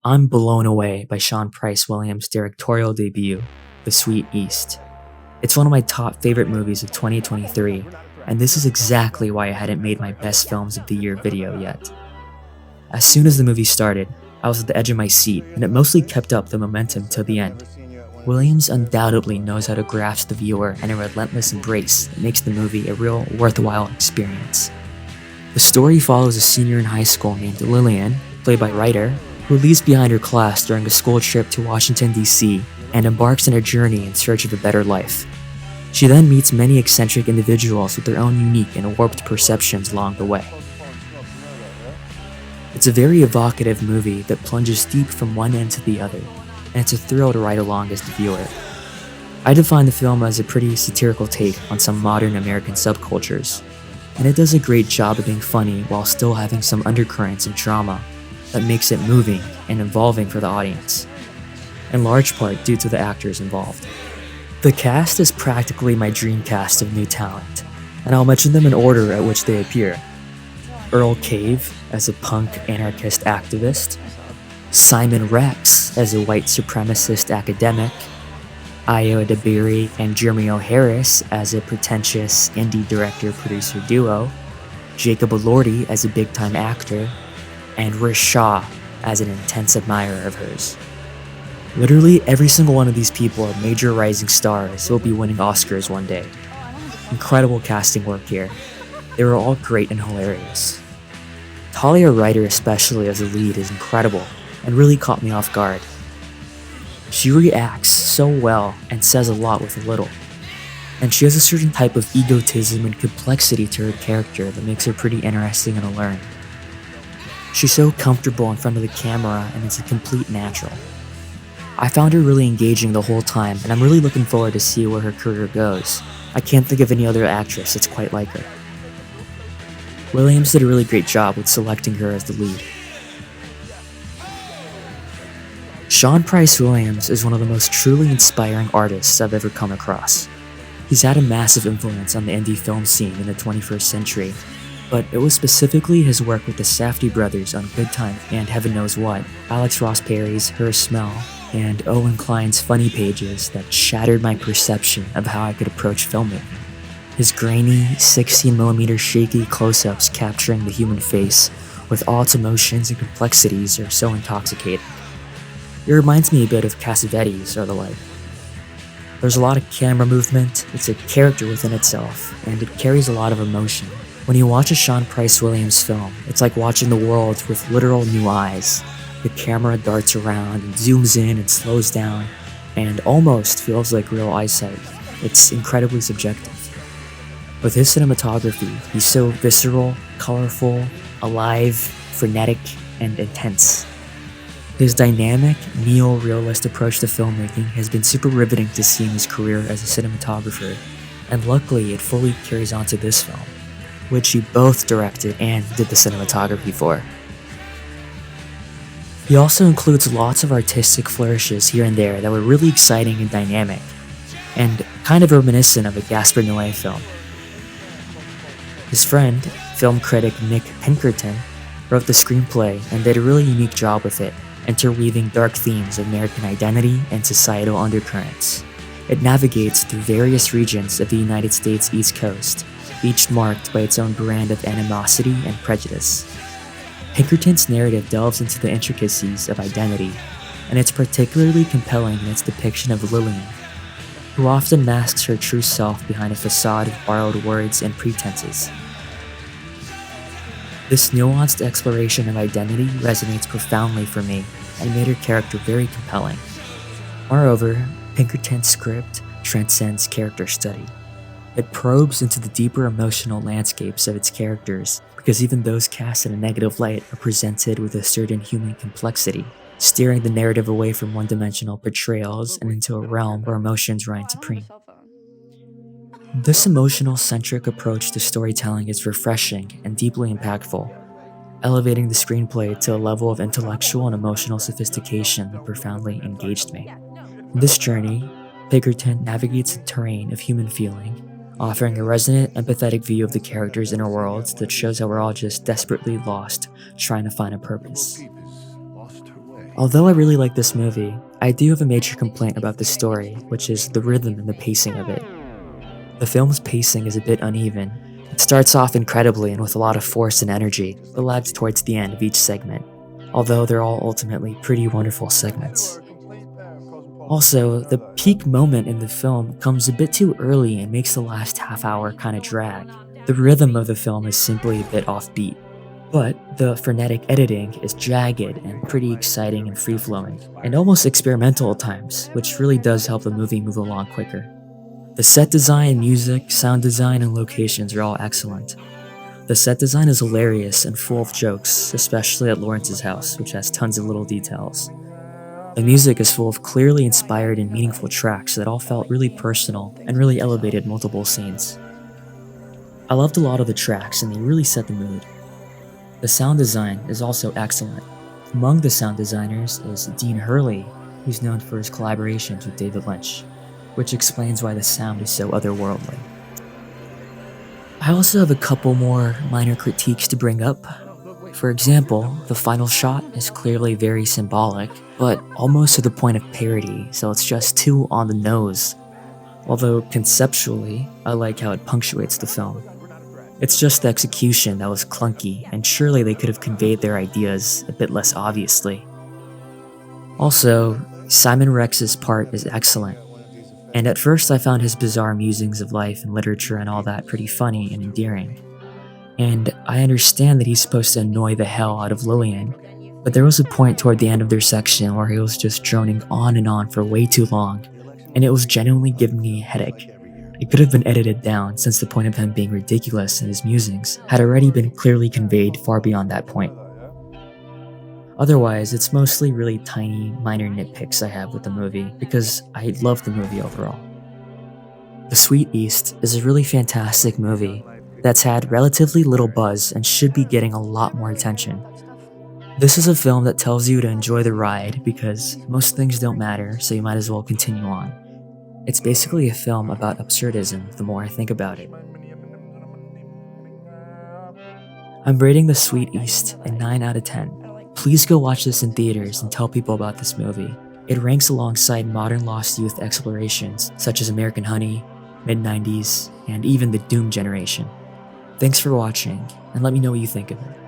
I'm blown away by Sean Price Williams' directorial debut, The Sweet East. It's one of my top favorite movies of 2023, and this is exactly why I hadn't made my best films of the year video yet. As soon as the movie started, I was at the edge of my seat, and it mostly kept up the momentum till the end. Williams undoubtedly knows how to grasp the viewer and a relentless embrace that makes the movie a real worthwhile experience. The story follows a senior in high school named Lillian, played by Ryder, who leaves behind her class during a school trip to Washington, D.C., and embarks on a journey in search of a better life. She then meets many eccentric individuals with their own unique and warped perceptions along the way. It's a very evocative movie that plunges deep from one end to the other, and it's a thrill to ride along as the viewer. I define the film as a pretty satirical take on some modern American subcultures, and it does a great job of being funny while still having some undercurrents and drama that makes it moving and involving for the audience, in large part due to the actors involved. The cast is practically my dream cast of new talent, and I'll mention them in order at which they appear. Earl Cave as a punk anarchist activist, Simon Rex as a white supremacist academic, Ayo Edebiri and Jeremy O. Harris as a pretentious indie director-producer duo, Jacob Elordi as a big-time actor, and Rish Shah as an intense admirer of hers. Literally every single one of these people are major rising stars who will be winning Oscars one day. Incredible casting work here. They were all great and hilarious. Talia Ryder especially as the lead is incredible and really caught me off guard. She reacts so well and says a lot with a little. And she has a certain type of egotism and complexity to her character that makes her pretty interesting and alluring. She's so comfortable in front of the camera and is a complete natural. I found her really engaging the whole time, and I'm really looking forward to see where her career goes. I can't think of any other actress that's quite like her. Williams did a really great job with selecting her as the lead. Sean Price Williams is one of the most truly inspiring artists I've ever come across. He's had a massive influence on the indie film scene in the 21st century, but it was specifically his work with the Safdie brothers on Good Time and Heaven Knows What, Alex Ross Perry's Her Smell, and Owen Klein's Funny Pages that shattered my perception of how I could approach filmmaking. His grainy, 16mm shaky close-ups capturing the human face with all its emotions and complexities are so intoxicating. It reminds me a bit of Cassavetes or the like. There's a lot of camera movement, it's a character within itself, and it carries a lot of emotion. When you watch a Sean Price Williams film, it's like watching the world with literal new eyes. The camera darts around and zooms in and slows down, and almost feels like real eyesight. It's incredibly subjective. With his cinematography, he's so visceral, colorful, alive, frenetic, and intense. His dynamic, neo-realist approach to filmmaking has been super riveting to see in his career as a cinematographer, and luckily it fully carries on to this film, which he both directed and did the cinematography for. He also includes lots of artistic flourishes here and there that were really exciting and dynamic, and kind of reminiscent of a Gaspar Noé film. His friend, film critic Nick Pinkerton, wrote the screenplay and did a really unique job with it, interweaving dark themes of American identity and societal undercurrents. It navigates through various regions of the United States East Coast, each marked by its own brand of animosity and prejudice. Pinkerton's narrative delves into the intricacies of identity, and it's particularly compelling in its depiction of Lillian, who often masks her true self behind a facade of borrowed words and pretenses. This nuanced exploration of identity resonates profoundly for me and made her character very compelling. Moreover, Pinkerton's script transcends character study. It probes into the deeper emotional landscapes of its characters because even those cast in a negative light are presented with a certain human complexity, steering the narrative away from one-dimensional portrayals and into a realm where emotions reign supreme. This emotional-centric approach to storytelling is refreshing and deeply impactful, elevating the screenplay to a level of intellectual and emotional sophistication that profoundly engaged me. In this journey, Pinkerton navigates the terrain of human feeling, offering a resonant, empathetic view of the characters' inner worlds that shows how we're all just desperately lost, trying to find a purpose. Although I really like this movie, I do have a major complaint about the story, which is the rhythm and the pacing of it. The film's pacing is a bit uneven. It starts off incredibly and with a lot of force and energy, but lags towards the end of each segment, although they're all ultimately pretty wonderful segments. Also, the peak moment in the film comes a bit too early and makes the last half hour kinda drag. The rhythm of the film is simply a bit offbeat, but the frenetic editing is jagged and pretty exciting and free-flowing, and almost experimental at times, which really does help the movie move along quicker. The set design, music, sound design, and locations are all excellent. The set design is hilarious and full of jokes, especially at Lawrence's house, which has tons of little details. The music is full of clearly inspired and meaningful tracks that all felt really personal and really elevated multiple scenes. I loved a lot of the tracks and they really set the mood. The sound design is also excellent. Among the sound designers is Dean Hurley, who's known for his collaborations with David Lynch, which explains why the sound is so otherworldly. I also have a couple more minor critiques to bring up. For example, the final shot is clearly very symbolic, but almost to the point of parody, so it's just too on the nose. Although conceptually, I like how it punctuates the film. It's just the execution that was clunky, and surely they could have conveyed their ideas a bit less obviously. Also, Simon Rex's part is excellent, and at first I found his bizarre musings of life and literature and all that pretty funny and endearing. And I understand that he's supposed to annoy the hell out of Lillian, but there was a point toward the end of their section where he was just droning on and on for way too long, and it was genuinely giving me a headache. It could have been edited down since the point of him being ridiculous in his musings had already been clearly conveyed far beyond that point. Otherwise, it's mostly really tiny, minor nitpicks I have with the movie because I love the movie overall. The Sweet East is a really fantastic movie that's had relatively little buzz and should be getting a lot more attention. This is a film that tells you to enjoy the ride because most things don't matter, so you might as well continue on. It's basically a film about absurdism the more I think about it. I'm rating The Sweet East a 9 out of 10. Please go watch this in theaters and tell people about this movie. It ranks alongside modern lost youth explorations such as American Honey, mid-90s, and even the Doom generation. Thanks for watching, and let me know what you think of it.